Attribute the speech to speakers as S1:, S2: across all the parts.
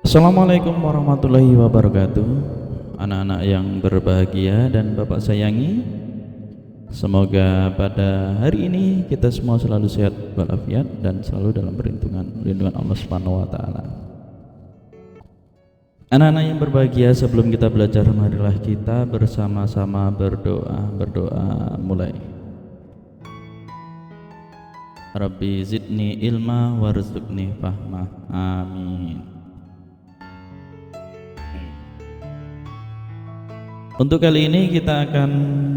S1: Assalamualaikum warahmatullahi wabarakatuh. Anak-anak yang berbahagia dan Bapak sayangi, semoga pada hari ini kita semua selalu sehat walafiat dan selalu dalam perlindungan Allah Subhanahu wa taala. Anak-anak yang berbahagia, sebelum kita belajar, marilah kita bersama-sama berdoa mulai. Rabbi zidni ilma warzuqni fahmah. Amin. Untuk kali ini kita akan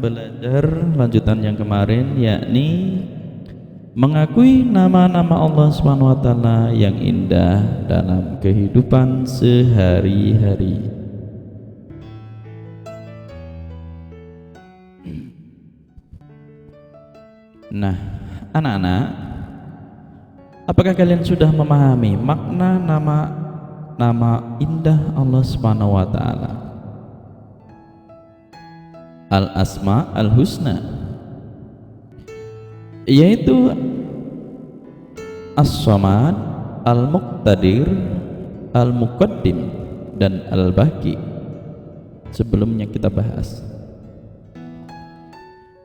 S1: belajar lanjutan yang kemarin, yakni mengakui nama-nama Allah Subhanahu wa taala yang indah dalam kehidupan sehari-hari. Nah, anak-anak, apakah kalian sudah memahami makna nama indah Allah Subhanahu wa taala? Al-Asma Al-Husna, yaitu As-Samad, Al-Muqtadir, Al-Muqaddim, dan Al-Baqi. Sebelumnya kita bahas.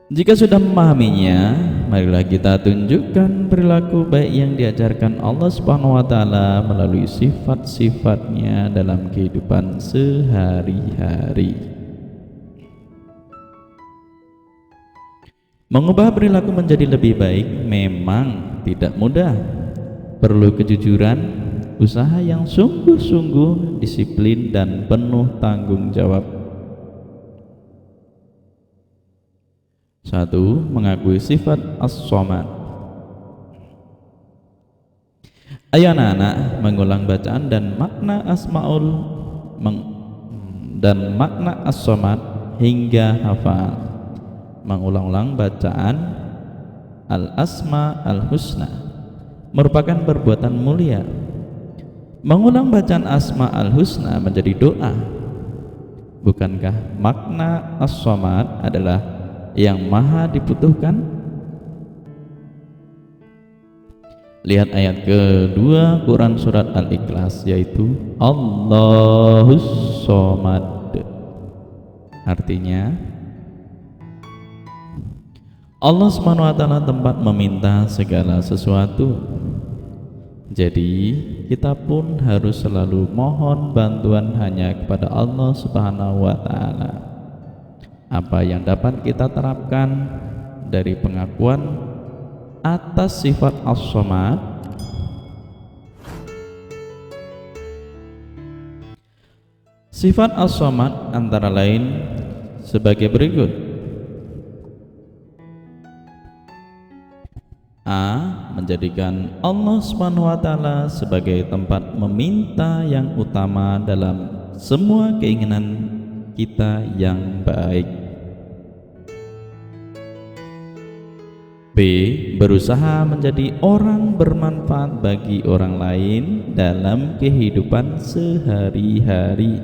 S1: Jika sudah memahaminya, marilah kita tunjukkan perilaku baik yang diajarkan Allah Subhanahu wa taala melalui sifat-sifatnya dalam kehidupan sehari-hari. Mengubah perilaku menjadi lebih baik memang tidak mudah. Perlu kejujuran, usaha yang sungguh-sungguh, disiplin, dan penuh tanggung jawab. 1. Mengakui sifat As-Samad. Ayo anak-anak mengulang bacaan dan makna makna As-Samad hingga hafal. Mengulang-ulang bacaan Al-Asma Al-Husna merupakan perbuatan mulia. Mengulang bacaan Asma Al-Husna menjadi doa. Bukankah makna As-Samad adalah yang maha dibutuhkan? Lihat ayat kedua Quran surat Al-Ikhlas, yaitu Allahus Samad. Artinya Allah Subhanahu wa taala tempat meminta segala sesuatu. Jadi kita pun harus selalu mohon bantuan hanya kepada Allah Subhanahu wa taala. Apa yang dapat kita terapkan dari pengakuan atas sifat As-Samad? Sifat As-Samad antara lain sebagai berikut. A. Menjadikan Allah Subhanahu wa taala sebagai tempat meminta yang utama dalam semua keinginan kita yang baik. B. Berusaha menjadi orang bermanfaat bagi orang lain dalam kehidupan sehari-hari.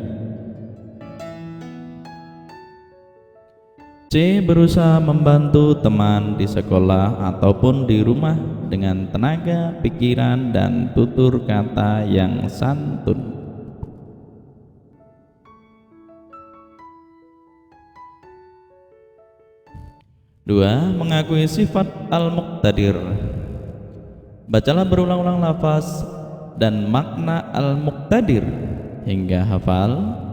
S1: C. Berusaha membantu teman di sekolah ataupun di rumah dengan tenaga, pikiran, dan tutur kata yang santun. Dua. Mengakui sifat Al-Muqtadir. Bacalah berulang-ulang lafaz dan makna Al-Muqtadir hingga hafal.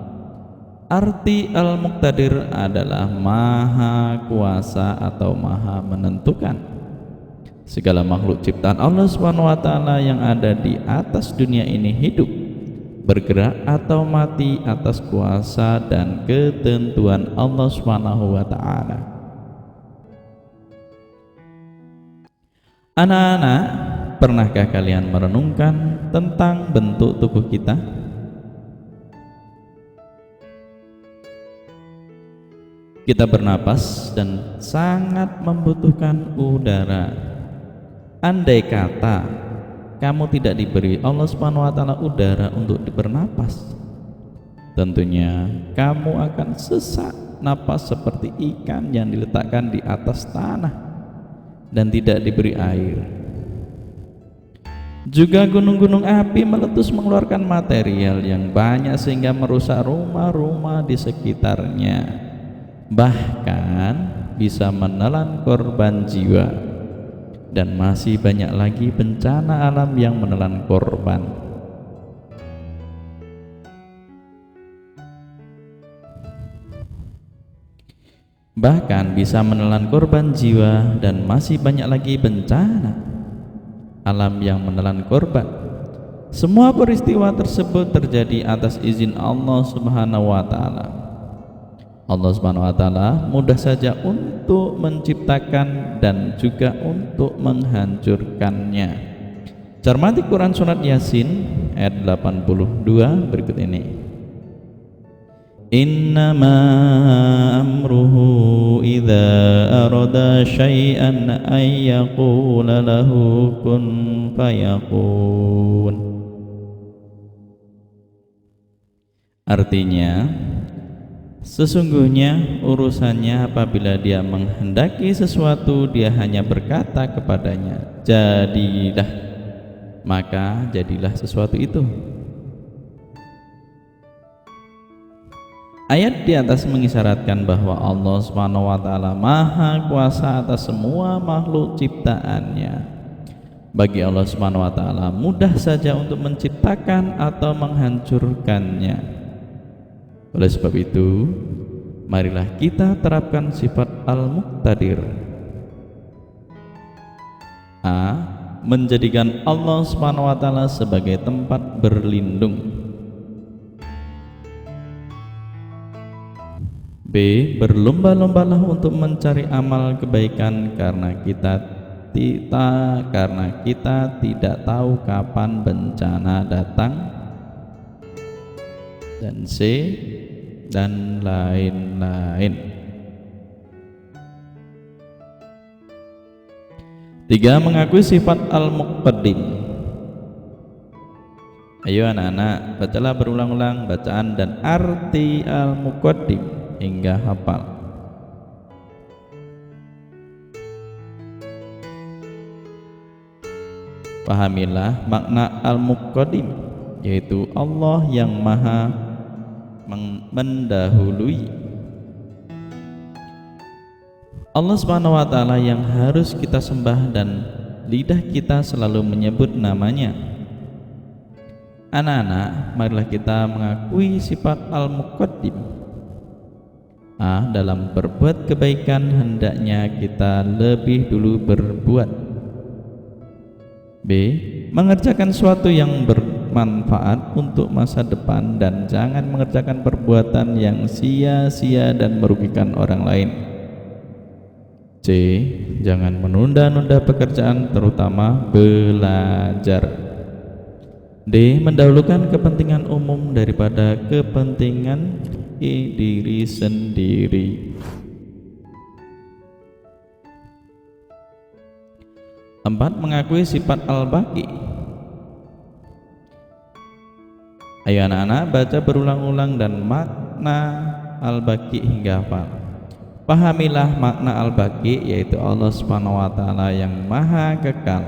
S1: Arti Al-Muqtadir adalah maha kuasa atau maha menentukan. Segala makhluk ciptaan Allah Subhanahu wa taala yang ada di atas dunia ini hidup, bergerak atau mati atas kuasa dan ketentuan Allah Subhanahu wa taala. Anak-anak, pernahkah kalian merenungkan tentang bentuk tubuh kita? Kita bernapas dan sangat membutuhkan udara. Andai kata kamu tidak diberi Allah Subhanahu wa taala udara untuk bernapas, tentunya kamu akan sesak napas seperti ikan yang diletakkan di atas tanah dan tidak diberi air. Juga gunung-gunung api meletus mengeluarkan material yang banyak sehingga merusak rumah-rumah di sekitarnya. Bahkan bisa menelan korban jiwa. Dan masih banyak lagi bencana alam yang menelan korban. Bahkan bisa menelan korban jiwa dan masih banyak lagi bencana alam yang menelan korban. Semua peristiwa tersebut terjadi atas izin Allah Subhanahu wa taala. Allah Subhanahu wa taala mudah saja untuk menciptakan dan juga untuk menghancurkannya. Cermati Quran surat Yasin ayat 82 berikut ini. Innama amruhu idza arada syai'an ay yaqula lahu kun fayakun. Artinya, sesungguhnya urusannya apabila dia menghendaki sesuatu, dia hanya berkata kepadanya, jadilah, maka jadilah sesuatu itu. Ayat di atas mengisyaratkan bahwa Allah Subhanahu wa taala Maha Kuasa atas semua makhluk ciptaannya. Bagi Allah Subhanahu wa taala mudah saja untuk menciptakan atau menghancurkannya. Oleh sebab itu, marilah kita terapkan sifat Al-Muqtadir. A. Menjadikan Allah Subhanahu wa taala sebagai tempat berlindung. B. Berlomba-lombalah untuk mencari amal kebaikan karena kita tidak tahu kapan bencana datang. Dan C. Dan lain-lain. 3. Mengakui sifat Al-Muqaddim. Ayo anak-anak, bacalah berulang-ulang bacaan dan arti Al-Muqaddim hingga hafal. Pahamilah makna Al-Muqaddim, yaitu Allah yang maha mendahului. Allah Subhanahu wa taala yang harus kita sembah dan lidah kita selalu menyebut namanya. Anak-anak, marilah kita mengakui sifat Al-Muqaddim. A. Dalam berbuat kebaikan hendaknya kita lebih dulu berbuat. B. Mengerjakan sesuatu yang bermanfaat untuk masa depan dan jangan mengerjakan perbuatan yang sia-sia dan merugikan orang lain. C. Jangan menunda-nunda pekerjaan, terutama belajar. D. Mendahulukan kepentingan umum daripada kepentingan diri sendiri. 4. Mengakui sifat Al-Baqi. Ayo anak-anak, baca berulang-ulang dan makna Al-Baqi hingga hafal. Pahamilah makna Al-Baqi, yaitu Allah Subhanahu wa taala yang maha kekal.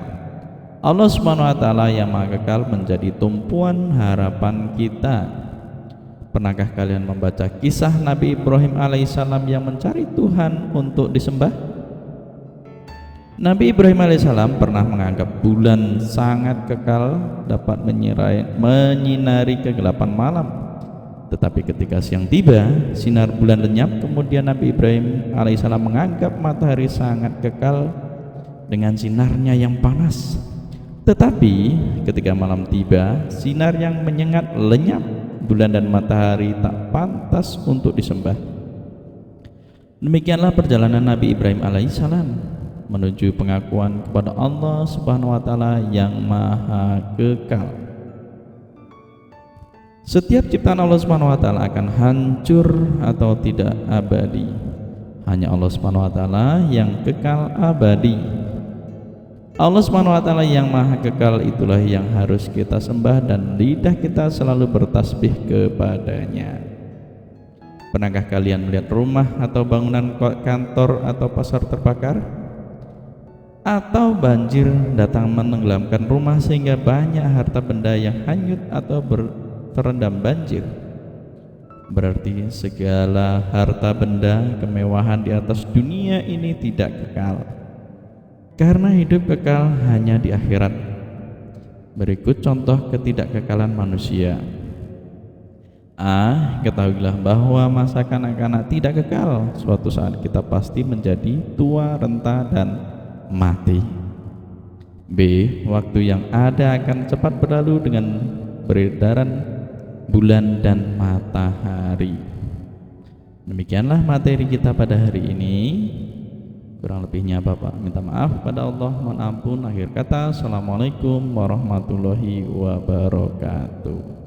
S1: Allah Subhanahu wa taala yang maha kekal menjadi tumpuan harapan kita. Pernahkah kalian membaca kisah Nabi Ibrahim alaihissalam yang mencari Tuhan untuk disembah? Nabi Ibrahim alaihissalam pernah menganggap bulan sangat kekal, dapat menyinari kegelapan malam. Tetapi ketika siang tiba, sinar bulan lenyap. Kemudian Nabi Ibrahim alaihissalam menganggap matahari sangat kekal dengan sinarnya yang panas. Tetapi ketika malam tiba, sinar yang menyengat lenyap. Bulan dan matahari tak pantas untuk disembah. Demikianlah perjalanan Nabi Ibrahim alaihissalam menuju pengakuan kepada Allah Subhanahu wa taala yang maha kekal. Setiap ciptaan Allah Subhanahu wa taala akan hancur atau tidak abadi. Hanya Allah Subhanahu wa taala yang kekal abadi. Allah Subhanahu wa taala yang maha kekal itulah yang harus kita sembah dan lidah kita selalu bertasbih kepadanya. Pernahkah kalian melihat rumah atau bangunan kantor atau pasar terbakar? atau banjir datang menenggelamkan rumah sehingga banyak harta benda yang hanyut atau terendam banjir. Berarti segala harta benda kemewahan di atas dunia ini tidak kekal, karena hidup kekal hanya di akhirat. Berikut contoh ketidakkekalan manusia. Ketahuilah bahwa masa kanak-kanak tidak kekal. Suatu saat kita pasti menjadi tua, renta, dan mati. B. Waktu yang ada akan cepat berlalu dengan beredaran bulan dan matahari. Demikianlah materi kita pada hari ini. Kurang lebihnya Bapak minta maaf pada Allah, mohon ampun. Akhir kata, assalamualaikum warahmatullahi wabarakatuh.